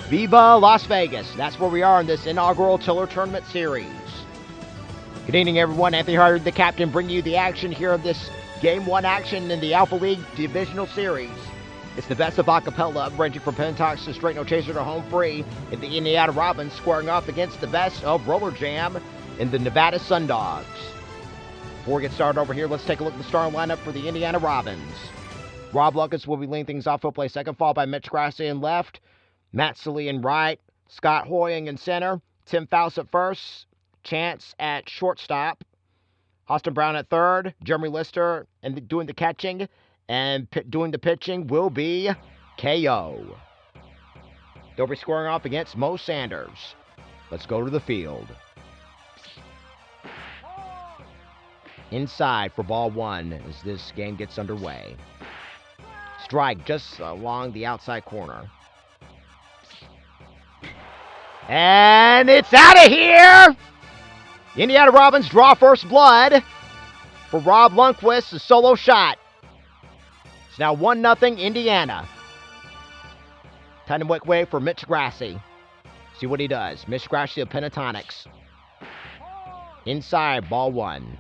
Viva Las Vegas. That's where we are in this inaugural Tiller Tournament Series. Good evening, everyone. Anthony Harder, the captain, bringing you the action here of this Game 1 action in the Alpha League Divisional Series. It's the best of acapella, ranging from Pentox to Straight No Chaser to Home Free, in the Indiana Robins squaring off against the best of Rollerjam in the Nevada Sundogs. Before we get started over here, let's take a look at the starting lineup for the Indiana Robins. Rob Lucas will be leading things off. He'll play second, followed by Mitch Grassi in left, Matt Sully in right, Scott Hoying in center, Tim Faust at first, Chance at shortstop, Austin Brown at third, Jeremy Lister and doing the catching, and doing the pitching will be KO. They'll be scoring off against Mo Sanders. Let's go to the field. Inside for ball one as this game gets underway. Strike just along the outside corner. And it's out of here! Indiana Robins draw first blood for Rob Lundquist, a solo shot. It's now 1-0 Indiana. Time to make way for Mitch Grassi. See what he does. Mitch Grassi of Pentatonics. Inside, ball one.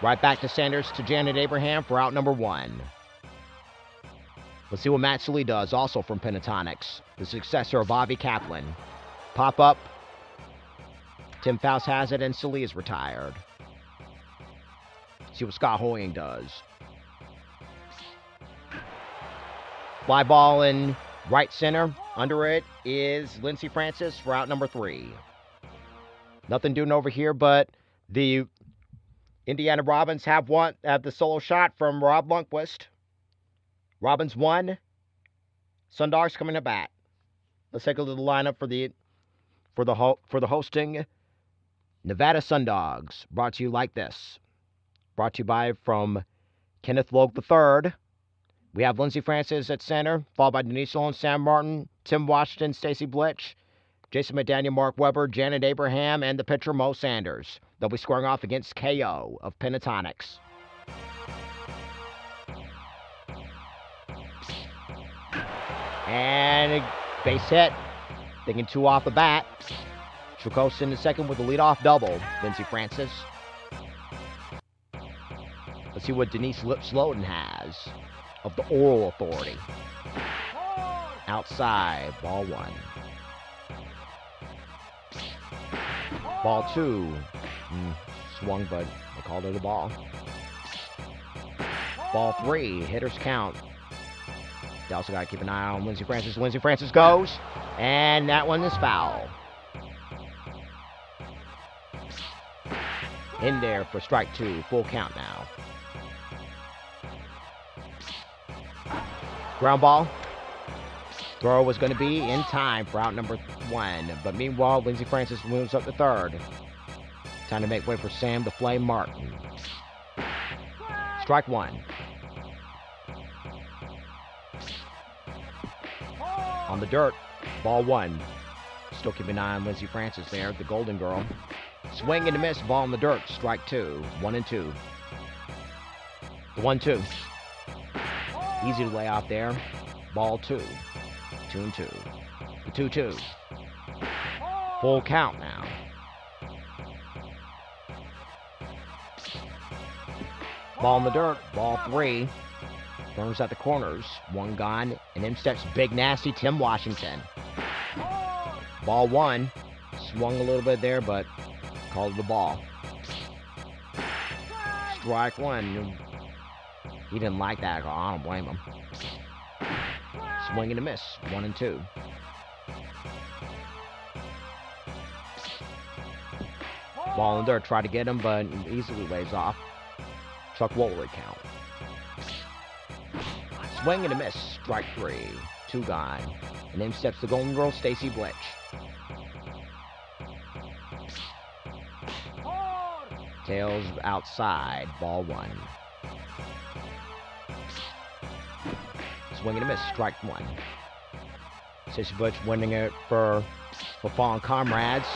Right back to Sanders to Janet Abraham for out number one. Let's see what Matt Sully does, also from Pentatonics, the successor of Avi Kaplan. Pop up. Tim Faust has it, and Sully is retired. See what Scott Hoying does. Fly ball in right center. Under it is Lindsey Francis for out number three. Nothing doing over here, but the Indiana Robins have the solo shot from Rob Lundquist. Robins won. Sundogs coming to bat. Let's take a little lineup for the hosting Nevada Sundogs. Brought to you like this. Brought to you by from Kenneth Logue III. We have Lindsey Francis at center, followed by Denise Sloan, Sam Martin, Tim Washington, Stacy Blitch, Jason McDaniel, Mark Weber, Janet Abraham, and the pitcher Mo Sanders. They'll be scoring off against KO of Pentatonics. And base hit. Thinking two off the bat. Chukos in the second with a leadoff double. Lindsey Francis. Let's see what Denise Sloden has of the Oral Authority. Outside, ball one. Ball two. Swung, but they called it a ball. Ball three. Hitters count. You also got to keep an eye on Lindsey Francis. Lindsey Francis goes, and that one is foul. In there for strike two. Full count now. Ground ball. Throw was going to be in time for out number one. But meanwhile, Lindsey Francis moves up to third. Time to make way for Sam the Flame Martin. Strike one. On the dirt, ball one. Still keep an eye on Lindsey Francis there, the Golden Girl. Swing and a miss, ball in the dirt, strike two. 1-2. The 1-2. Easy to lay off there. Ball two. 2-2. The 2-2. Full count now. Ball in the dirt, ball three. Runners at the corners. One gone. And in steps big nasty Tim Washington. Ball one. Swung a little bit there, but called the ball. Strike one. He didn't like that. I don't blame him. Swing and a miss. 1-2. Ball in the dirt. Try to get him, but easily waves off. Chuck Woolridge count. Swing and a miss. Strike three. Two gone. And in steps the Golden Girl, Stacy Blitch. Tails outside. Ball one. Swing and a miss. Strike one. Stacy Blitch winning it for fallen comrades.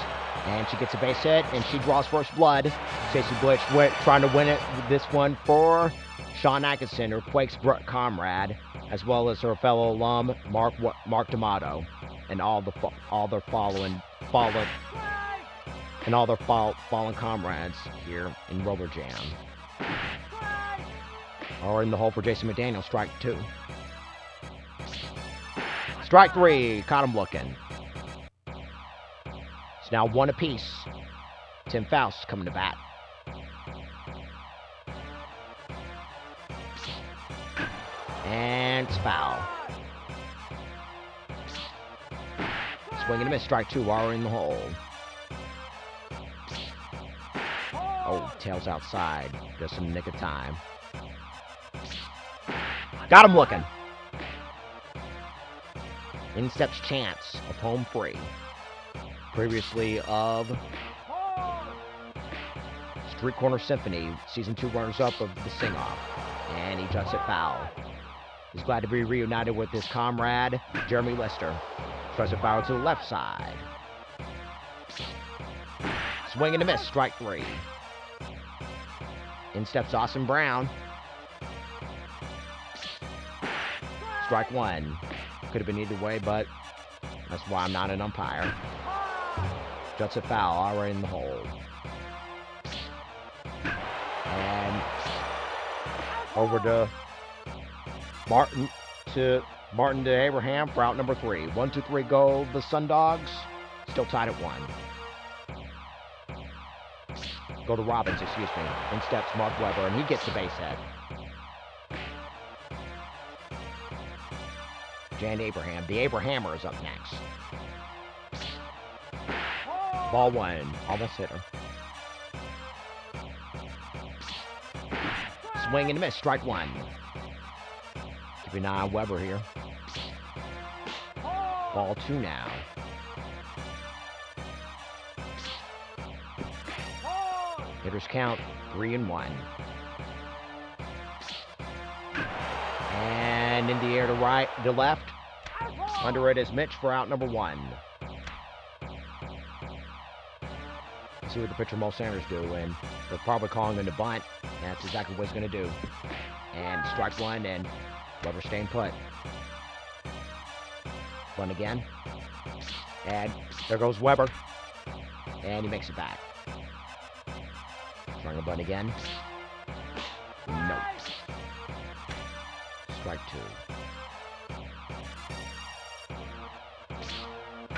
And she gets a base hit, and she draws first blood. Stacy Blitch trying to win it. This one for Sean Atkinson, her Quakes comrade. as well as her fellow alum Mark D'Amato, and all their fallen comrades here in Rollerjam. Or in the hole for Jason McDaniel, strike 2. Strike 3, caught him looking. It's now 1 apiece. Tim Faust coming to bat. And it's foul. Swing and a miss, strike 2, are in the hole. Oh, tails outside, just in the nick of time. Got him looking. In steps Chance of home free. Previously of Street Corner Symphony, Season 2 runners-up of the Sing-Off. And he juts it foul. He's glad to be reunited with his comrade, Jeremy Lister. Throws it foul to the left side. Swing and a miss, strike 3. In steps Austin Brown. Strike 1. Could have been either way, but that's why I'm not an umpire. Juts it foul, already in the hole. And over to Martin to Abraham for out number 3. 1-2-3 go the Sundogs. Still tied at 1. Go to Robbins, excuse me. In steps Mark Weber, and he gets the base hit. Jan Abraham. The Abrahammer is up next. Ball 1. Almost hit her. Swing and a miss. Strike 1. Keep an eye on Weber here. Ball 2 now. Hitters count 3-1. And in the air to left. Under it is Mitch for out number 1. Let's see what the pitcher Mo Sanders do, and they're probably calling him to bunt. That's exactly what he's going to do. And strike 1, and Weber staying put. Bunt again. And there goes Weber. And he makes it back. Trying to bunt again. Nope. Strike 2.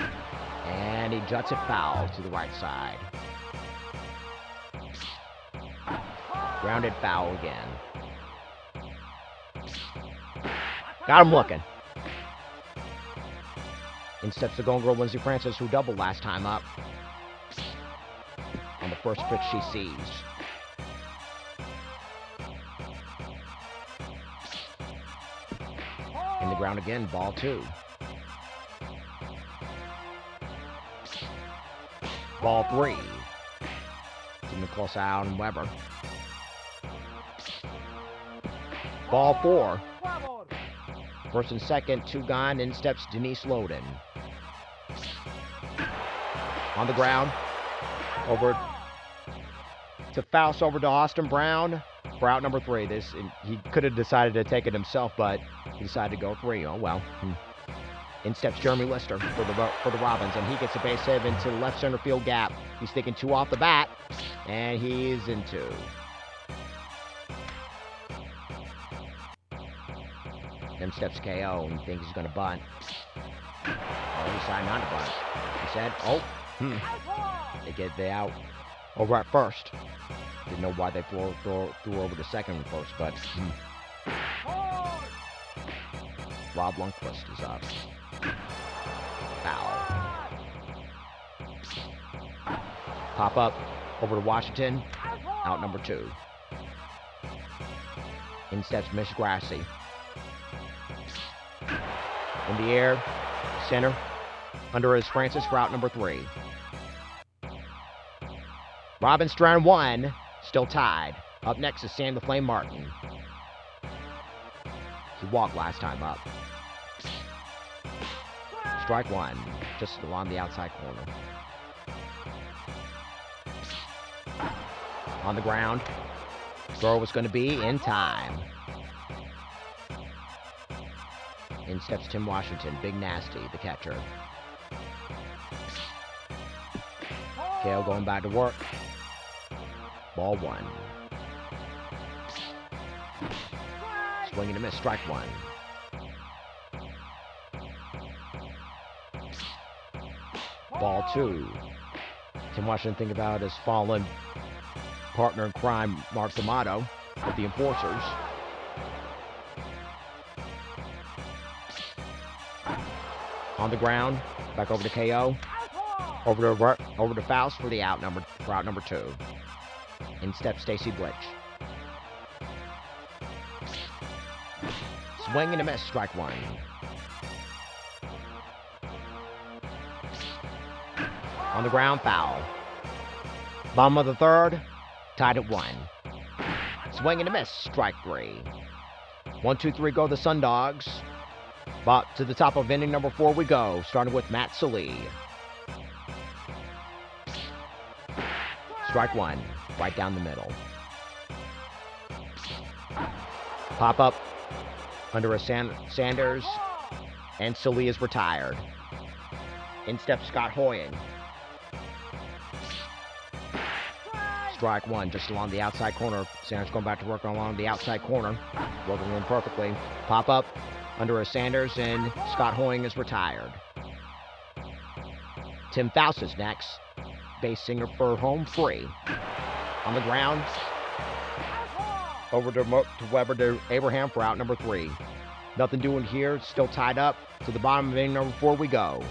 And he juts it foul to the right side. Grounded foul again. Got him looking. In steps the Golden Girl Lindsey Francis, who doubled last time up. On the first pitch she sees. In the ground again, ball 2. Ball 3. Keeping a close eye on Weber. Ball 4. First and second, 2 gone. In steps Denise Loden. On the ground. Over to Faust, over to Austin Brown for out number 3. He could have decided to take it himself, but he decided to go 3. Oh well. In steps Jeremy Lister for the Robins, and he gets a base hit into the left center field gap. He's taking 2 off the bat, and he's in 2. Them steps KO, and he thinks he's going to bunt. Oh, he decided not to bunt. He said, They get the out over at first. Didn't know why they threw over to second first, but Rob Lundquist is up. Foul. Pop up over to Washington. Out number 2. In steps Mish Grassi. In the air, center. Under is Francis for out number 3. Robin Strand 1, still tied. Up next is Sam the Flame Martin. He walked last time up. Strike 1, just along the outside corner. On the ground. Throw was going to be in time. In steps Tim Washington, Big Nasty, the catcher. Kale going back to work. Ball 1. Swing and a miss, strike 1. Ball 2. Tim Washington think about his fallen partner in crime, Mark D'Amato, with the Enforcers. On the ground, back over to KO. Over to Faust for the out number 2. In steps Stacy Blitch. Swing and a miss, strike 1. On the ground, foul. Bottom of the 3rd, tied at 1. Swing and a miss, strike 3. 1, 2, 3 go the Sundogs. But to the top of inning number 4 we go, starting with Matt Salee. Strike 1, right down the middle. Pop up under a Sanders, and Salee is retired. In steps Scott Hoying. Strike 1, just along the outside corner. Sanders going back to work along the outside corner. Working them perfectly. Pop up under a Sanders, and Scott Hoying is retired. Tim Faust is next. Base singer for home free. On the ground. Over to Weber to Abraham for out number 3. Nothing doing here. Still tied up. To the bottom of inning number 4 we go.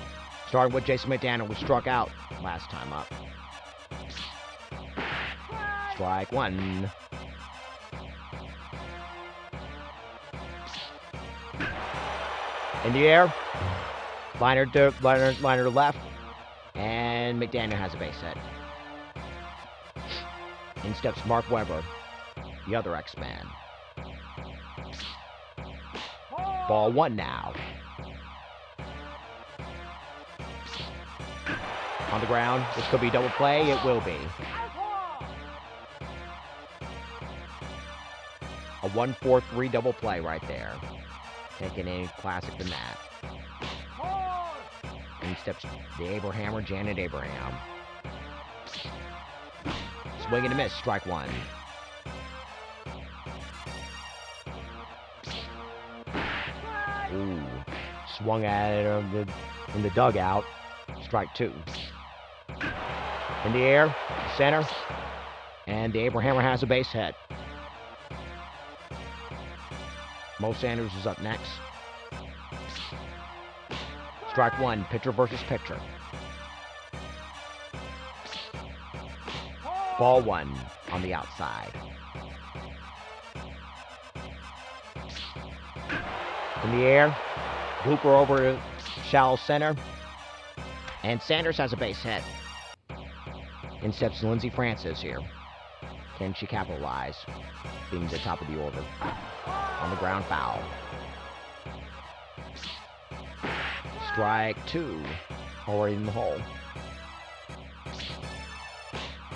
Starting with Jason McDaniel, who struck out last time up. Strike 1. In the air. Liner to left. And McDaniel has a base hit. In steps Mark Weber, the other X-Man. Ball 1 now. On the ground. This could be double play. It will be. A 1-4-3 double play right there. Taking any classic than that. In steps the Abrahammer, Janet Abraham. Swing and a miss, strike 1. Ooh. Swung at it in the dugout. Strike 2. In the air, center. And the Abrahammer has a base hit. Mo Sanders is up next. Strike 1, pitcher versus pitcher. Ball 1 on the outside. In the air, blooper over to shallow center. And Sanders has a base hit. In steps Lindsey Francis here. Can she capitalize? Being the top of the order. On the ground, foul. Strike 2. Already in the hole.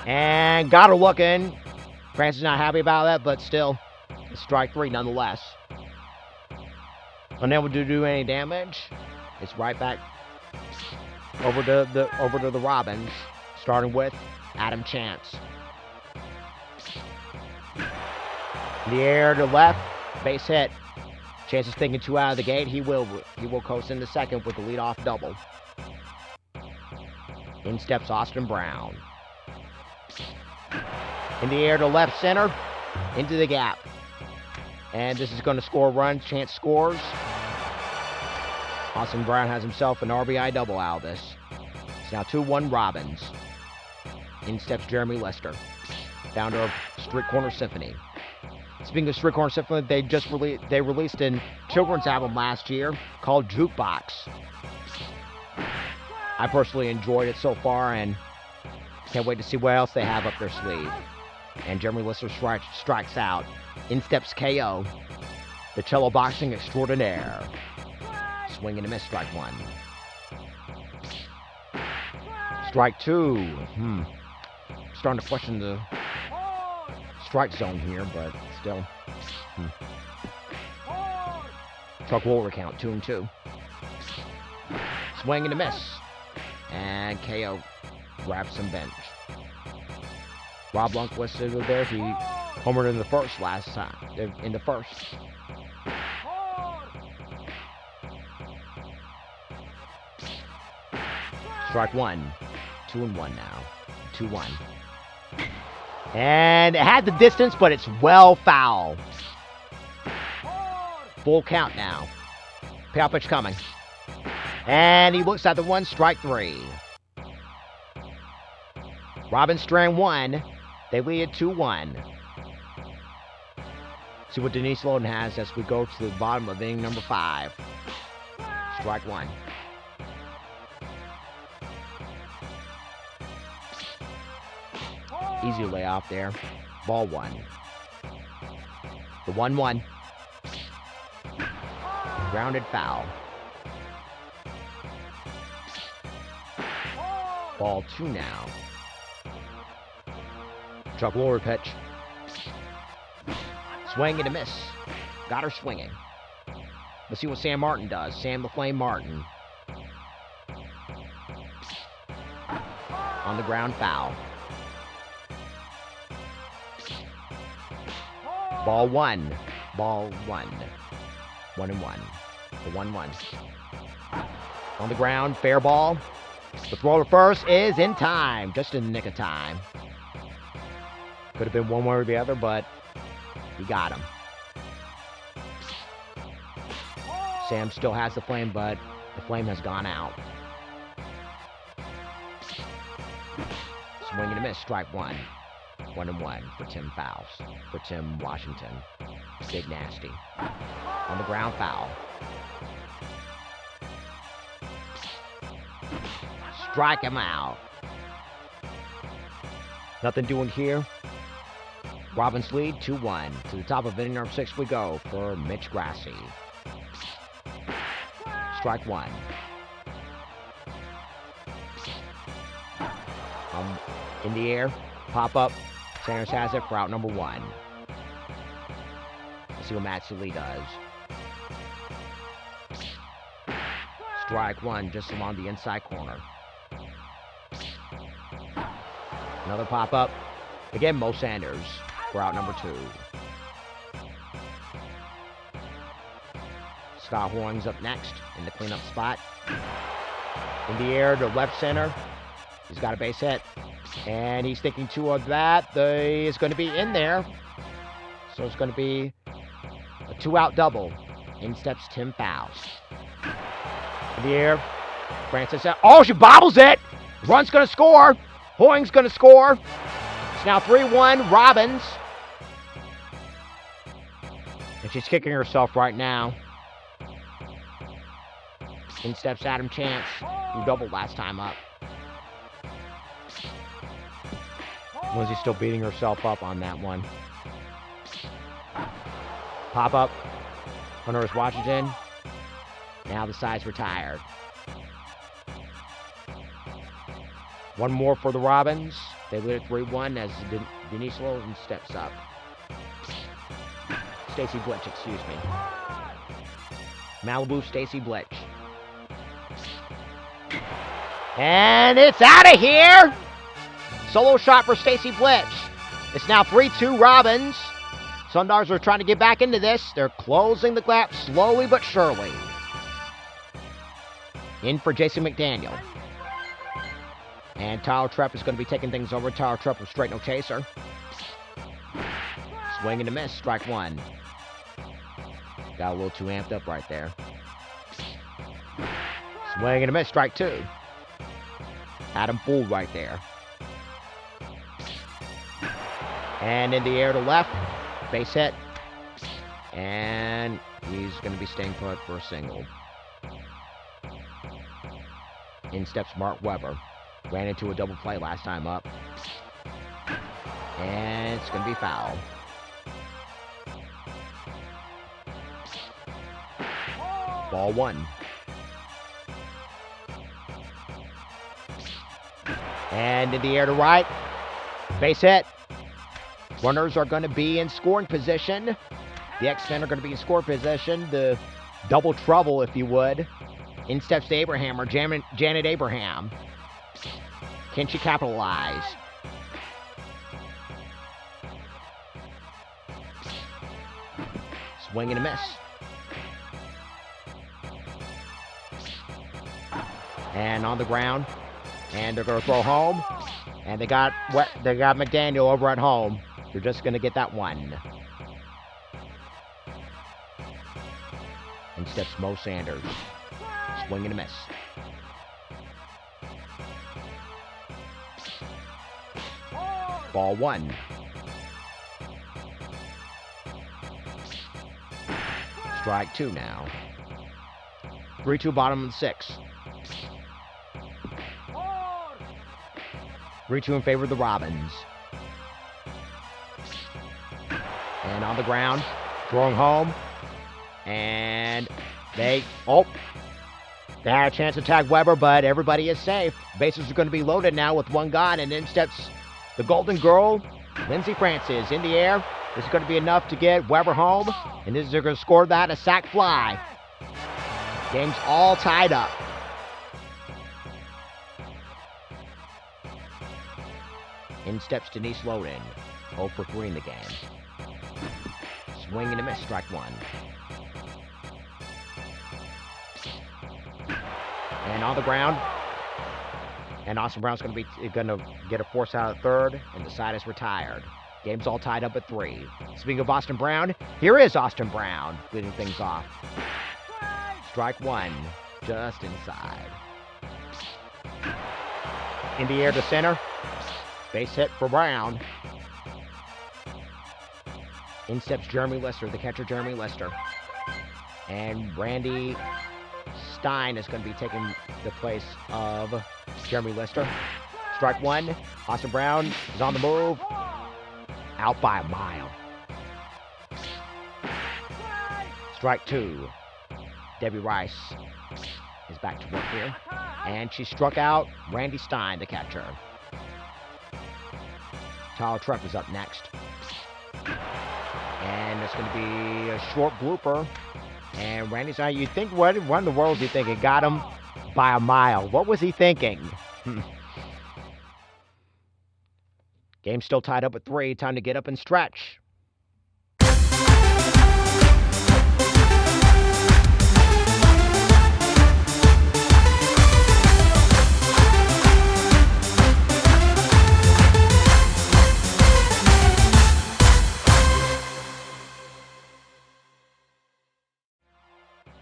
And got her looking. Francis not happy about that, but still, strike 3 nonetheless. Unable to do any damage. It's right back over to the Robins, starting with Adam Chance. In the air to left, base hit. Chance is thinking 2 out of the gate. He will coast into second with the leadoff double. In steps Austin Brown. In the air to left center, into the gap. And this is going to score runs. Chance scores. Austin Brown has himself an RBI double out of this. It's now 2-1 Robins. In steps Jeremy Lester, founder of Street Corner Symphony. Speaking of Street Corner Symphony, they released a children's album last year called Jukebox. I personally enjoyed it so far and can't wait to see what else they have up their sleeve. And Jeremy Lester strikes out. In steps KO, the cello boxing extraordinaire. Swing and a miss, strike 1. Strike 2. Starting to question the strike zone here, but still. Truck roller count, 2-2. Swing and a miss. And KO grabs some bench. Rob Lundquist over there. He homered in the first last time. In the first. Strike one. 2-1 now. 2-1. And it had the distance, but it's well foul. Full count now. Payout pitch coming. And he looks at the one, strike three. Robins strand one. They lead at 2-1. See what Denise Loden has as we go to the bottom of inning number 5. Strike one. Easy layoff there. Ball one. The 1-1. Grounded foul. Ball 2 now. Chuck lower pitch. Swing and a miss. Got her swinging. Let's see what Sam Martin does. Sam the Flame Martin. On the ground foul. Ball 1. Ball 1. 1-1. The 1-1. On the ground, fair ball. The throw to first is in time. Just in the nick of time. Could have been one way or the other, but he got him. Sam still has the flame, but the flame has gone out. Swing and a miss, strike one. 1-1 for Tim Fouls. For Tim Washington. Big nasty. On the ground foul. Strike him out. Nothing doing here. Robins lead 2-1. To the top of inning number 6 we go for Mitch Grassi. Strike one. In the air. Pop up. Sanders has it for out number 1. Let's see what Matsuli does. Strike one just along the inside corner. Another pop up. Again, Mo Sanders for out number 2. Scott Hoying's up next in the cleanup spot. In the air to left center. He's got a base hit. And he's thinking 2 of that. Is going to be in there. So it's going to be a 2-out double. In steps Tim Fouls. In the air. Francis. Oh, she bobbles it. Run's going to score. Hoying's going to score. It's now 3-1 Robins. And she's kicking herself right now. In steps Adam Chance, who doubled last time up. Lindsay still beating herself up on that one. Pop up. Hunter's Washington. Now the side's retired. One more for the Robins. They lead at 3-1 as Denise Loden steps up. Stacy Blitch, excuse me. Malibu Stacy Blitch. And it's out of here! Solo shot for Stacy Blitch. It's now 3-2 Robins. Sundogs are trying to get back into this. They're closing the gap slowly but surely. In for Jason McDaniel. And Tyler Trepp is going to be taking things over. Tyler Trepp with straight no chaser. Swing and a miss. Strike one. Got a little too amped up right there. Swing and a miss. Strike two. Had him fooled right there. And in the air to left. Base hit. And he's going to be staying put for a single. In steps Mark Weber. Ran into a double play last time up. And it's going to be foul. Ball one. And in the air to right. Base hit. Runners are going to be in scoring position. The X-Men are going to be in scoring position. The Double trouble, if you would. In steps to Abraham, or Janet Abraham. Can she capitalize? Swing and a miss. And on the ground. And they're going to throw home. And they got McDaniel over at home. They're just going to get that one. In steps Mo Sanders. Swing and a miss. Ball one. Strike two now. 3-2 bottom of the sixth. 3-2 in favor of the Robins. And on the ground, throwing home. And they had a chance to tag Weber, but everybody is safe. Bases are going to be loaded now with one gone, and in steps the Golden Girl, Lindsey Francis, in the air. This is going to be enough to get Weber home, and they're going to score that, a sac fly. Game's all tied up. In steps Denise Loden, 0 for 3 in the game. Swing and a miss, strike one. And on the ground, and Austin Brown's going to get a force out at third, and the side is retired. Game's all tied up at 3. Speaking of Austin Brown, here is Austin Brown leading things off. Strike one, just inside. In the air to center. Base hit for Brown. In steps Jeremy Lister, the catcher Jeremy Lister. And Randy Stein is going to be taking the place of Jeremy Lister. Strike one. Austin Brown is on the move. Out by a mile. Strike two. Debbie Rice is back to work here. And she struck out Randy Stein, the catcher. Tyler Truck is up next. And it's going to be a short blooper. And Randy Stein, you think, what in the world is he thinking? Got him by a mile. What was he thinking? Game's still tied up at 3. Time to get up and stretch.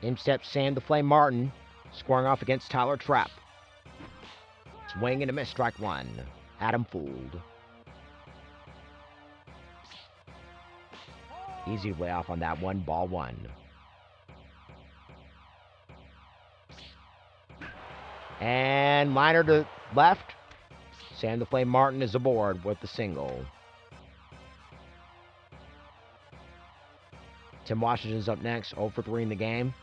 In steps Sam the Flame Martin, scoring off against Tyler Trapp. Swing and a miss, strike one. Adam fooled. Easy layoff on that one, ball one. And liner to left. Sam the Flame Martin is aboard with the single. Tim Washington's up next, 0 for 3 in the game.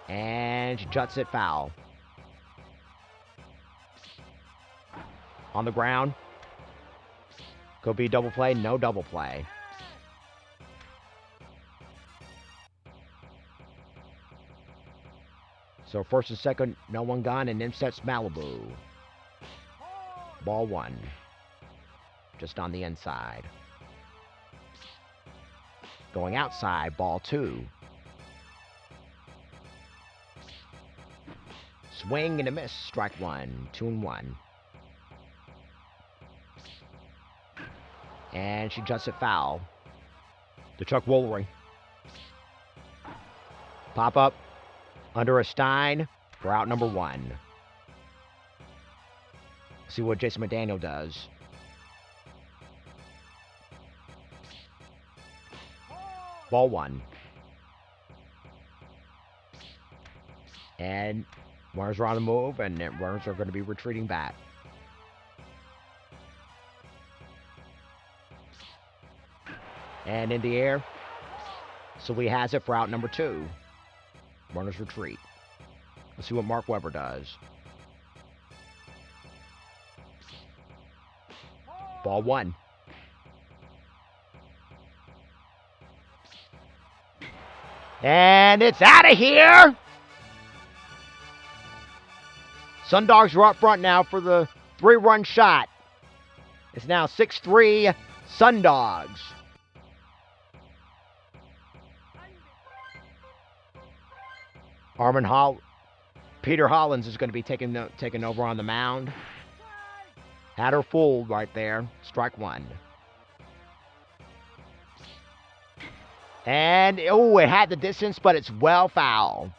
And she juts it foul. On the ground. Could be double play, no double play. So first and second, no one gone, and then sets Malibu. Ball one. Just on the inside. Going outside, ball two. Swing and a miss, strike one, 2-1. And she juts it foul to Chuck Woolery. Pop up under a Stein for out number 1. See what Jason McDaniel does. Ball one. And runners are on the move, and runners are going to be retreating back. And in the air, Sully has it for out number 2. Runners retreat. Let's see what Mark Weber does. Ball one. And it's out of here. Sundogs are up front now for the 3-run shot. It's now 6-3 Sundogs. Peter Hollins is going to be taking over on the mound. Had her fooled right there. Strike one. And, oh, it had the distance, but it's well foul.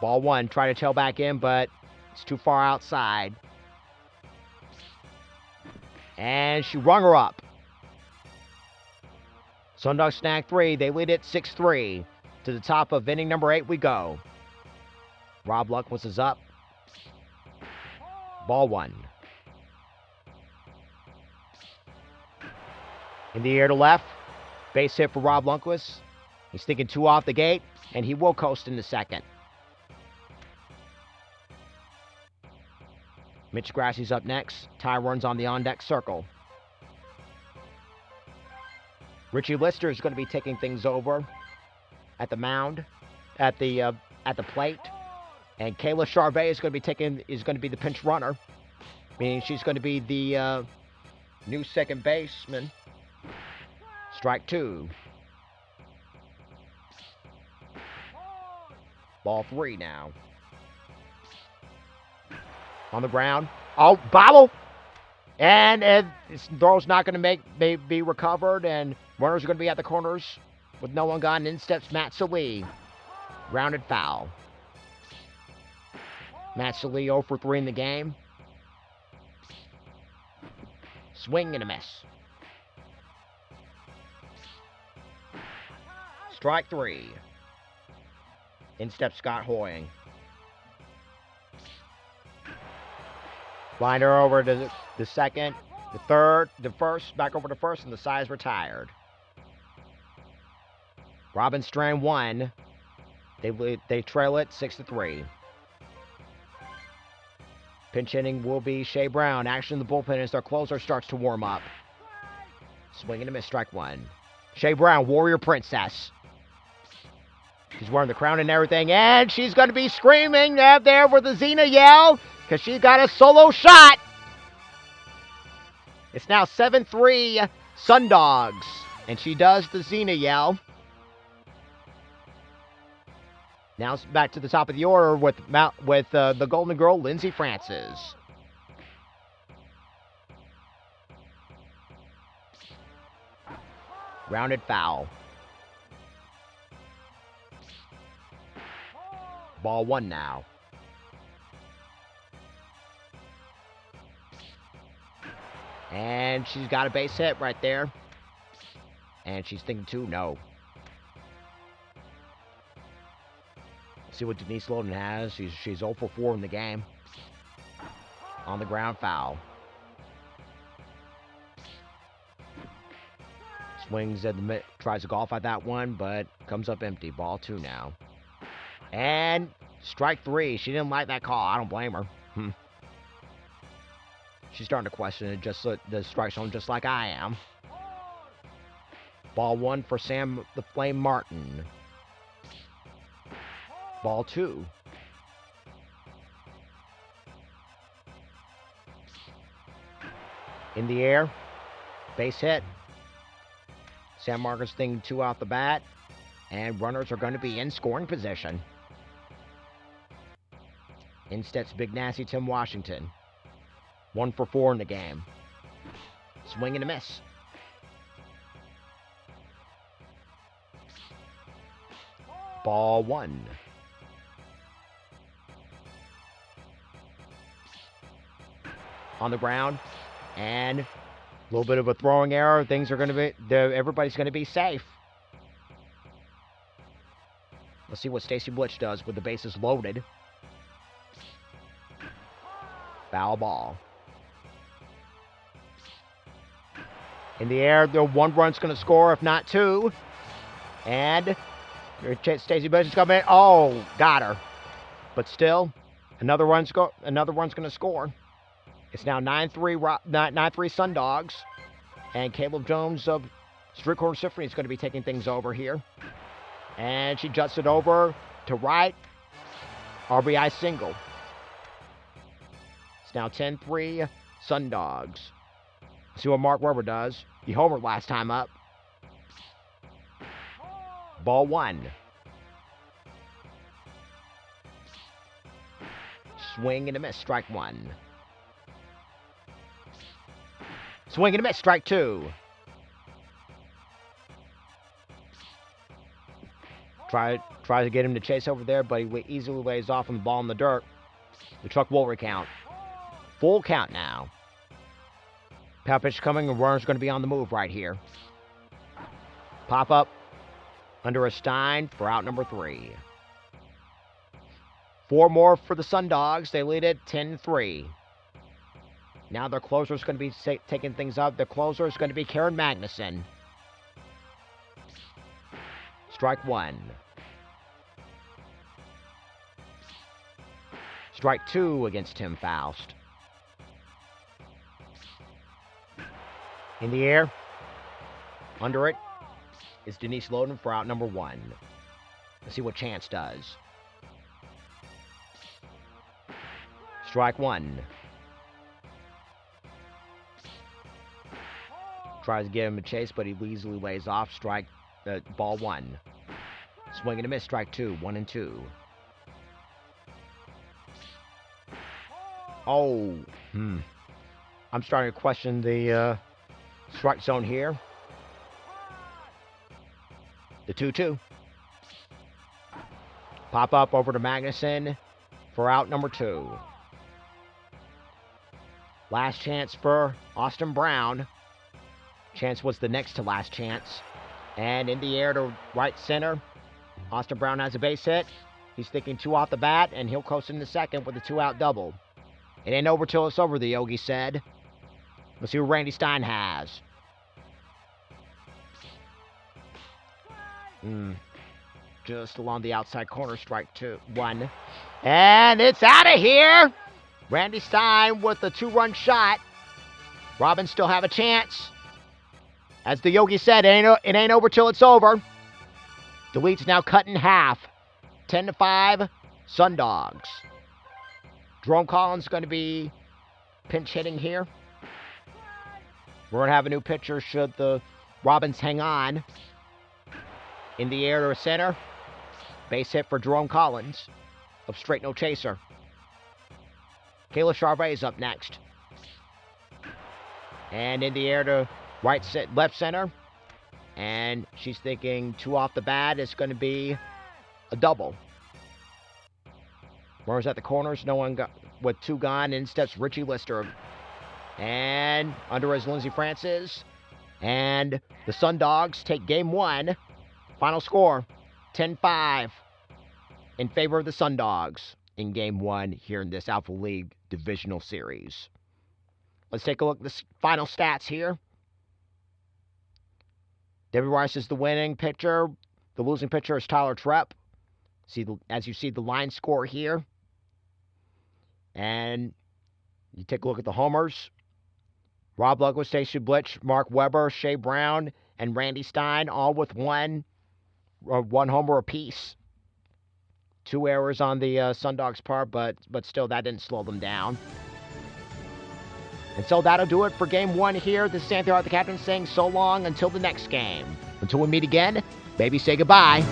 Ball one, try to tail back in, but it's too far outside. And she rung her up. Sundogs snag 3. They lead it 6-3. To the top of inning number 8 we go. Rob Luckwitz is up. Ball one. In the air to left. Base hit for Rob Lundquist. He's thinking 2 off the gate, and he will coast into second. Mitch Grassie's up next. Ty runs on the on-deck circle. Richie Lister is going to be taking things over at the mound, at the plate, and Kayla Charvet is going to be the pinch runner, meaning she's going to be the new second baseman. Strike two. Ball 3 now. On the ground. Oh, bobble! And this throw's not going to be recovered, and runners are going to be at the corners with no one gone. In steps Matt Salee. Grounded foul. Matt Salee 0 for 3 in the game. Swing and a miss. Strike 3. In steps Scott Hoying. Liner over to the second, the third, the first, back over to first, and the side's retired. Robin Strand 1. They trail it 6-3. Pinch hitting will be Shea Brown. Action in the bullpen as their closer starts to warm up. Swing and a miss, strike 1. Shea Brown, Warrior Princess. She's wearing the crown and everything, and she's going to be screaming out there with the Xena yell, because she got a solo shot. It's now 7-3 Sundogs, and she does the Xena yell. Now it's back to the top of the order with the Golden Girl, Lindsay Francis. Rounded foul. Ball 1 now. And she's got a base hit right there. And she's thinking 2, no. See what Denise Loden has. She's 0 for 4 in the game. On the ground, foul. Swings at the mid, tries to golf at that one, but comes up empty. Ball 2 now. And strike 3. She didn't like that call. I don't blame her. She's starting to question it, just the strike zone, just like I am. Ball 1 for Sam the Flame Martin. Ball 2. In the air. Base hit. Sam Martin's thinking 2 off the bat. And runners are going to be in scoring position. In steps Big Nasty Tim Washington. 1 for 4 in the game. Swing and a miss. Ball 1. On the ground. And a little bit of a throwing error. Things are going to be, everybody's going to be safe. Let's see what Stacy Blitch does with the bases loaded. Foul ball. In the air, the 1 run's going to score, if not 2. And Stacy Blitch is coming in. Oh, got her. But still, another one's going to score. It's now 9-3 Sundogs. And Caleb Jones of Street Corner Symphony is going to be taking things over here. And she juts it over to right. RBI single. It's now 10-3 Sundogs. See what Mark Weber does. He homered last time up. Ball 1. Swing and a miss, strike 1. Swing and a miss, strike 2. Try to get him to chase over there, but he easily lays off on the ball in the dirt. The truck will recount. Full count now. Power pitch coming, and runner's going to be on the move right here. Pop up under a Stein for out number 3. 4 more for the Sundogs. They lead it 10-3. Now their closer is going to be taking things up. The closer is going to be Karen Magnuson. Strike 1. Strike 2 against Tim Faust. In the air. Under it is Denise Loden for out number 1. Let's see what Chance does. Strike 1. Tries to give him a chase, but he easily lays off. Ball 1. Swing and a miss, strike 2. 1-2. Oh, I'm starting to question the strike zone here. The 2-2. Pop up over to Magnuson for out number 2. Last chance for Austin Brown. Chance was the next to last chance. And in the air to right center. Austin Brown has a base hit. He's thinking 2 off the bat, and he'll coast in the second with a 2-out double. It ain't over till it's over, the Yogi said. Let's see what Randy Stein has. Just along the outside corner, strike 1. And it's out of here! Randy Stein with a 2-run shot. Robins still have a chance. As the Yogi said, it ain't over till it's over. The lead's now cut in half. 10-5, Sundogs. Jerome Collins is going to be pinch hitting here. We're going to have a new pitcher should the Robins hang on. In the air to center. Base hit for Jerome Collins of Straight No Chaser. Kayla Charvet is up next. And in the air to left center. And she's thinking 2 off the bat is going to be a double. Runners at the corners. No one got with 2 gone. In steps Richie Lister. And under is Lindsey Francis. And the Sundogs take game 1. Final score 10-5 in favor of the Sundogs in game 1 here in this Alpha League Divisional Series. Let's take a look at the final stats here. Debbie Rice is the winning pitcher. The losing pitcher is Tyler Trepp. As you see the line score here. And you take a look at the homers. Rob Ludwig, Stacey Blitch, Mark Weber, Shea Brown, and Randy Stein, all with one homer apiece. 2 errors on the Sundogs' part, but still that didn't slow them down. And so that'll do it for game 1 here. This is Anthony Hart, the captain, saying so long until the next game. Until we meet again, baby, say goodbye.